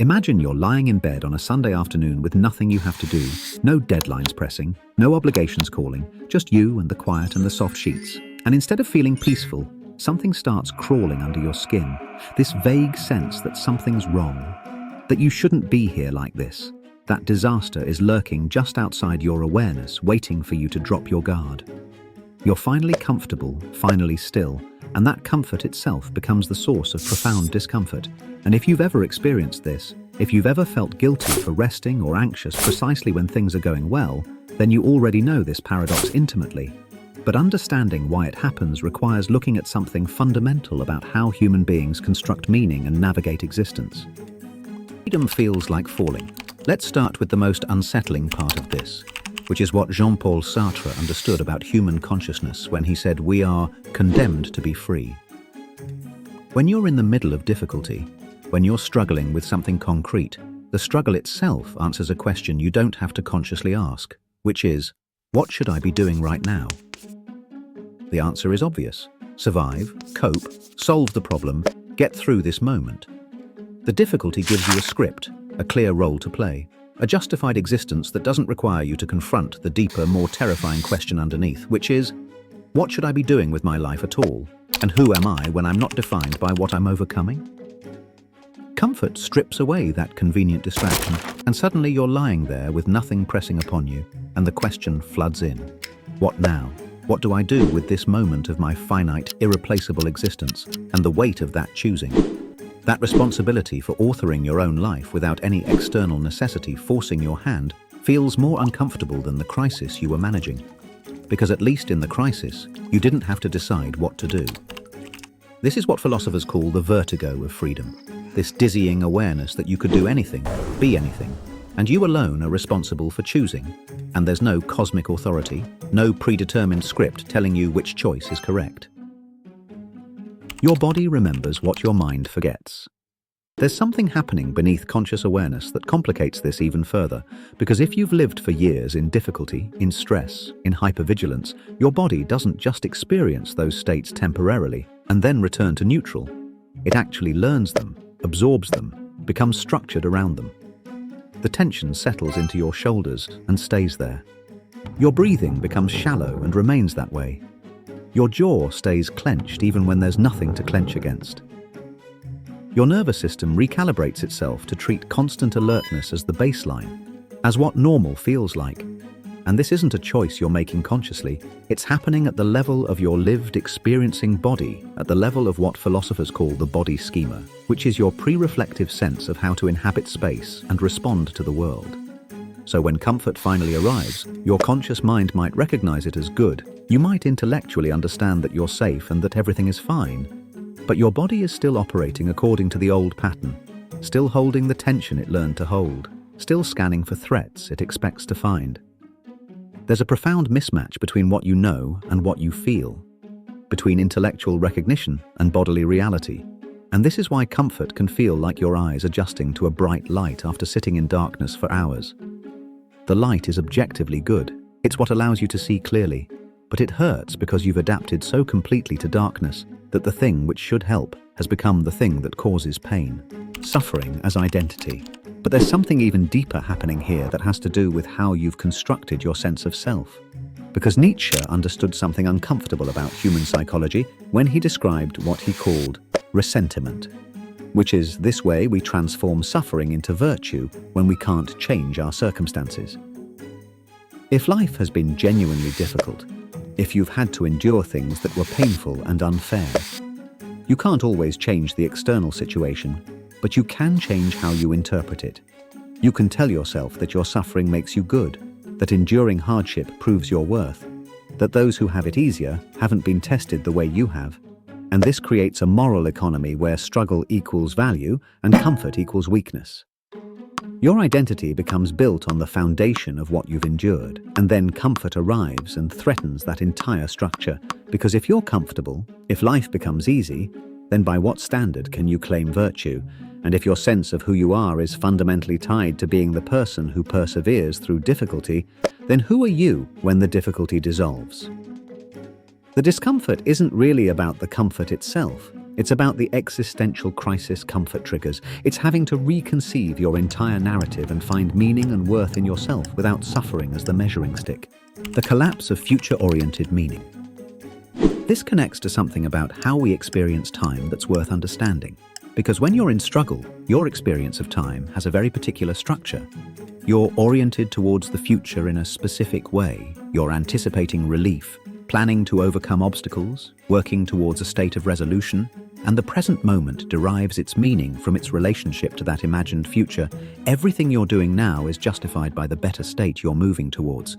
Imagine you're lying in bed on a Sunday afternoon with nothing you have to do, no deadlines pressing, no obligations calling, just you and the quiet and the soft sheets. And instead of feeling peaceful, something starts crawling under your skin. This vague sense that something's wrong, that you shouldn't be here like this. That disaster is lurking just outside your awareness, waiting for you to drop your guard. You're finally comfortable, finally still, and that comfort itself becomes the source of profound discomfort. And if you've ever experienced this, if you've ever felt guilty for resting or anxious precisely when things are going well, then you already know this paradox intimately. But understanding why it happens requires looking at something fundamental about how human beings construct meaning and navigate existence. Freedom feels like falling. Let's start with the most unsettling part of this, which is what Jean-Paul Sartre understood about human consciousness when he said we are condemned to be free. When you're in the middle of difficulty, when you're struggling with something concrete, the struggle itself answers a question you don't have to consciously ask, which is, what should I be doing right now? The answer is obvious. Survive, cope, solve the problem, get through this moment. The difficulty gives you a script, a clear role to play, a justified existence that doesn't require you to confront the deeper, more terrifying question underneath, which is, what should I be doing with my life at all? And who am I when I'm not defined by what I'm overcoming? Comfort strips away that convenient distraction, and suddenly you're lying there with nothing pressing upon you, and the question floods in. What now? What do I do with this moment of my finite, irreplaceable existence, and the weight of that choosing? That responsibility for authoring your own life without any external necessity forcing your hand feels more uncomfortable than the crisis you were managing. Because at least in the crisis, you didn't have to decide what to do. This is what philosophers call the vertigo of freedom. This dizzying awareness that you could do anything, be anything, and you alone are responsible for choosing, and there's no cosmic authority, no predetermined script telling you which choice is correct. Your body remembers what your mind forgets. There's something happening beneath conscious awareness that complicates this even further, because if you've lived for years in difficulty, in stress, in hypervigilance, your body doesn't just experience those states temporarily and then return to neutral. It actually learns them, absorbs them, becomes structured around them. The tension settles into your shoulders and stays there. Your breathing becomes shallow and remains that way. Your jaw stays clenched even when there's nothing to clench against. Your nervous system recalibrates itself to treat constant alertness as the baseline, as what normal feels like. And this isn't a choice you're making consciously, it's happening at the level of your lived experiencing body, at the level of what philosophers call the body schema, which is your pre-reflective sense of how to inhabit space and respond to the world. So when comfort finally arrives, your conscious mind might recognize it as good. You might intellectually understand that you're safe and that everything is fine. But your body is still operating according to the old pattern, still holding the tension it learned to hold, still scanning for threats it expects to find. There's a profound mismatch between what you know and what you feel, between intellectual recognition and bodily reality. And this is why comfort can feel like your eyes adjusting to a bright light after sitting in darkness for hours. The light is objectively good. It's what allows you to see clearly. But it hurts because you've adapted so completely to darkness that the thing which should help has become the thing that causes pain. Suffering as identity. But there's something even deeper happening here that has to do with how you've constructed your sense of self. Because Nietzsche understood something uncomfortable about human psychology when he described what he called ressentiment, which is this way we transform suffering into virtue when we can't change our circumstances. If life has been genuinely difficult, if you've had to endure things that were painful and unfair, you can't always change the external situation, but you can change how you interpret it. You can tell yourself that your suffering makes you good, that enduring hardship proves your worth, that those who have it easier haven't been tested the way you have, and this creates a moral economy where struggle equals value and comfort equals weakness. Your identity becomes built on the foundation of what you've endured, and then comfort arrives and threatens that entire structure, because if you're comfortable, if life becomes easy, then by what standard can you claim virtue? And if your sense of who you are is fundamentally tied to being the person who perseveres through difficulty, then who are you when the difficulty dissolves? The discomfort isn't really about the comfort itself. It's about the existential crisis comfort triggers. It's having to reconceive your entire narrative and find meaning and worth in yourself without suffering as the measuring stick. The collapse of future-oriented meaning. This connects to something about how we experience time that's worth understanding. Because when you're in struggle, your experience of time has a very particular structure. You're oriented towards the future in a specific way. You're anticipating relief, planning to overcome obstacles, working towards a state of resolution, and the present moment derives its meaning from its relationship to that imagined future. Everything you're doing now is justified by the better state you're moving towards.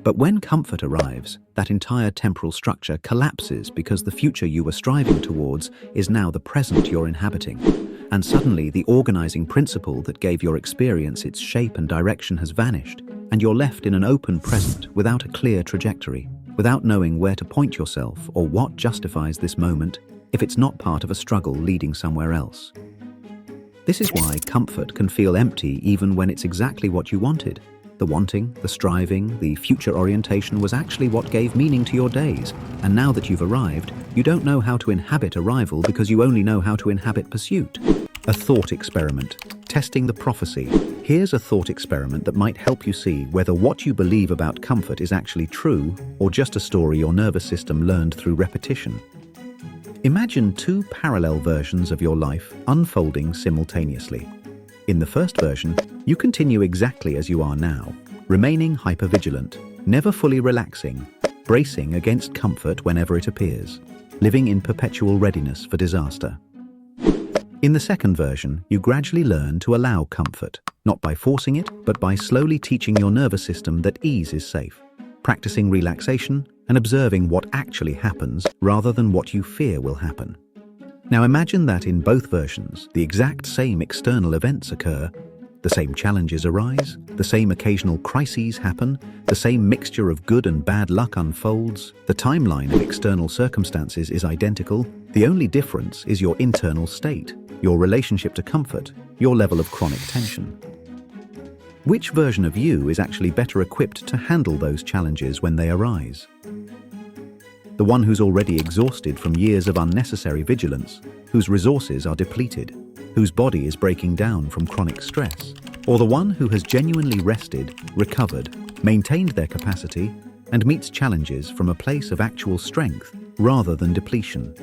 But when comfort arrives, that entire temporal structure collapses because the future you were striving towards is now the present you're inhabiting. And suddenly the organizing principle that gave your experience its shape and direction has vanished, and you're left in an open present without a clear trajectory, without knowing where to point yourself or what justifies this moment if it's not part of a struggle leading somewhere else. This is why comfort can feel empty even when it's exactly what you wanted. The wanting, the striving, the future orientation was actually what gave meaning to your days. And now that you've arrived, you don't know how to inhabit arrival because you only know how to inhabit pursuit. A thought experiment. Testing the prophecy. Here's a thought experiment that might help you see whether what you believe about comfort is actually true or just a story your nervous system learned through repetition. Imagine two parallel versions of your life unfolding simultaneously. In the first version, you continue exactly as you are now, remaining hypervigilant, never fully relaxing, bracing against comfort whenever it appears, living in perpetual readiness for disaster. In the second version, you gradually learn to allow comfort, not by forcing it, but by slowly teaching your nervous system that ease is safe, practicing relaxation and observing what actually happens rather than what you fear will happen. Now imagine that in both versions, the exact same external events occur, the same challenges arise, the same occasional crises happen, the same mixture of good and bad luck unfolds, the timeline of external circumstances is identical, the only difference is your internal state, your relationship to comfort, your level of chronic tension. Which version of you is actually better equipped to handle those challenges when they arise? The one who's already exhausted from years of unnecessary vigilance, whose resources are depleted, whose body is breaking down from chronic stress, or the one who has genuinely rested, recovered, maintained their capacity, and meets challenges from a place of actual strength rather than depletion?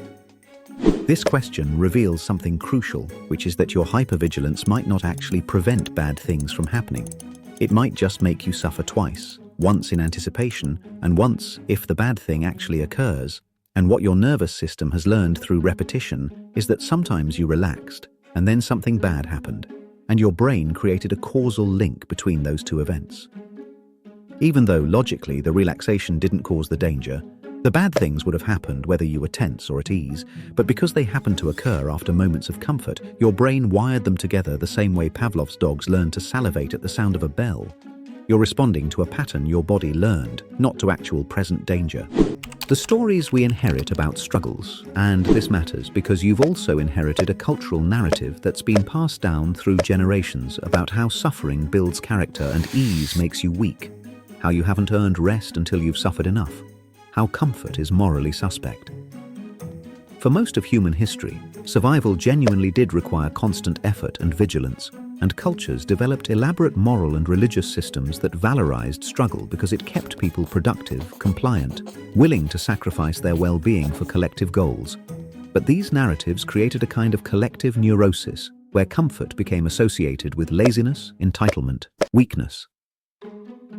This question reveals something crucial, which is that your hypervigilance might not actually prevent bad things from happening. It might just make you suffer twice. Once in anticipation, and once if the bad thing actually occurs. And what your nervous system has learned through repetition is that sometimes you relaxed, and then something bad happened, and your brain created a causal link between those two events. Even though logically the relaxation didn't cause the danger, the bad things would have happened whether you were tense or at ease, but because they happened to occur after moments of comfort, your brain wired them together the same way Pavlov's dogs learn to salivate at the sound of a bell. You're responding to a pattern your body learned, not to actual present danger. The stories we inherit about struggles, and this matters because you've also inherited a cultural narrative that's been passed down through generations about how suffering builds character and ease makes you weak, how you haven't earned rest until you've suffered enough, how comfort is morally suspect. For most of human history, survival genuinely did require constant effort and vigilance, and cultures developed elaborate moral and religious systems that valorized struggle because it kept people productive, compliant, willing to sacrifice their well-being for collective goals. But these narratives created a kind of collective neurosis, where comfort became associated with laziness, entitlement, weakness.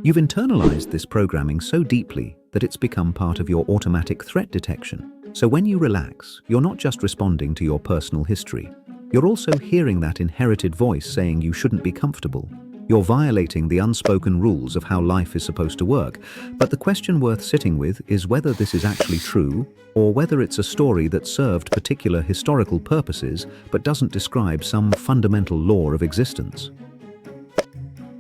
You've internalized this programming so deeply that it's become part of your automatic threat detection. So when you relax, you're not just responding to your personal history. You're also hearing that inherited voice saying you shouldn't be comfortable. You're violating the unspoken rules of how life is supposed to work. But the question worth sitting with is whether this is actually true, or whether it's a story that served particular historical purposes but doesn't describe some fundamental law of existence.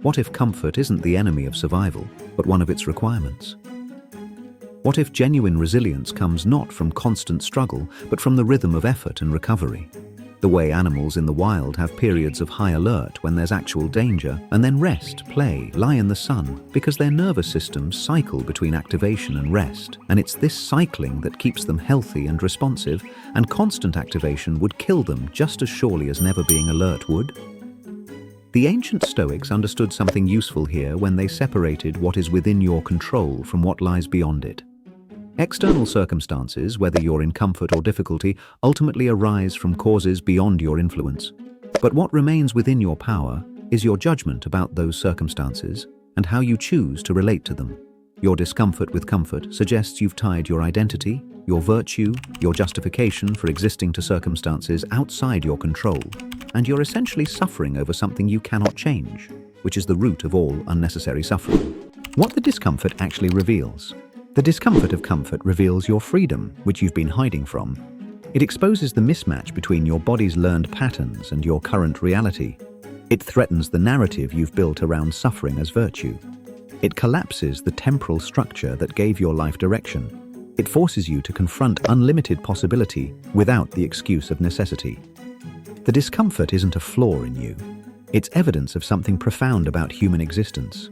What if comfort isn't the enemy of survival, but one of its requirements? What if genuine resilience comes not from constant struggle, but from the rhythm of effort and recovery? The way animals in the wild have periods of high alert when there's actual danger, and then rest, play, lie in the sun, because their nervous systems cycle between activation and rest. And it's this cycling that keeps them healthy and responsive, and constant activation would kill them just as surely as never being alert would. The ancient Stoics understood something useful here when they separated what is within your control from what lies beyond it. External circumstances, whether you're in comfort or difficulty, ultimately arise from causes beyond your influence. But what remains within your power is your judgment about those circumstances and how you choose to relate to them. Your discomfort with comfort suggests you've tied your identity, your virtue, your justification for existing to circumstances outside your control, and you're essentially suffering over something you cannot change, which is the root of all unnecessary suffering. What the discomfort actually reveals. The discomfort of comfort reveals your freedom, which you've been hiding from. It exposes the mismatch between your body's learned patterns and your current reality. It threatens the narrative you've built around suffering as virtue. It collapses the temporal structure that gave your life direction. It forces you to confront unlimited possibility without the excuse of necessity. The discomfort isn't a flaw in you. It's evidence of something profound about human existence.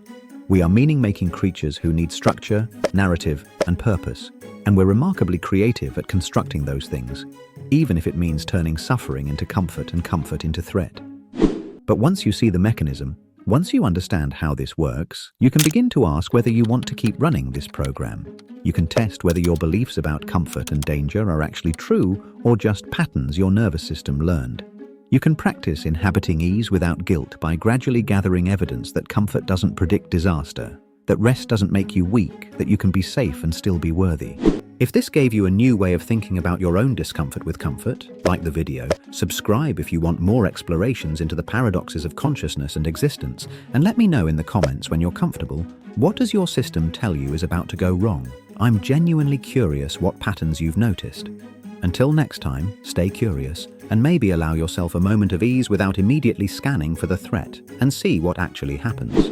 We are meaning-making creatures who need structure, narrative, and purpose, and we're remarkably creative at constructing those things, even if it means turning suffering into comfort and comfort into threat. But once you see the mechanism, once you understand how this works, you can begin to ask whether you want to keep running this program. You can test whether your beliefs about comfort and danger are actually true or just patterns your nervous system learned. You can practice inhabiting ease without guilt by gradually gathering evidence that comfort doesn't predict disaster, that rest doesn't make you weak, that you can be safe and still be worthy. If this gave you a new way of thinking about your own discomfort with comfort, like the video, subscribe if you want more explorations into the paradoxes of consciousness and existence, and let me know in the comments when you're comfortable, what does your system tell you is about to go wrong? I'm genuinely curious what patterns you've noticed. Until next time, stay curious, and maybe allow yourself a moment of ease without immediately scanning for the threat, and see what actually happens.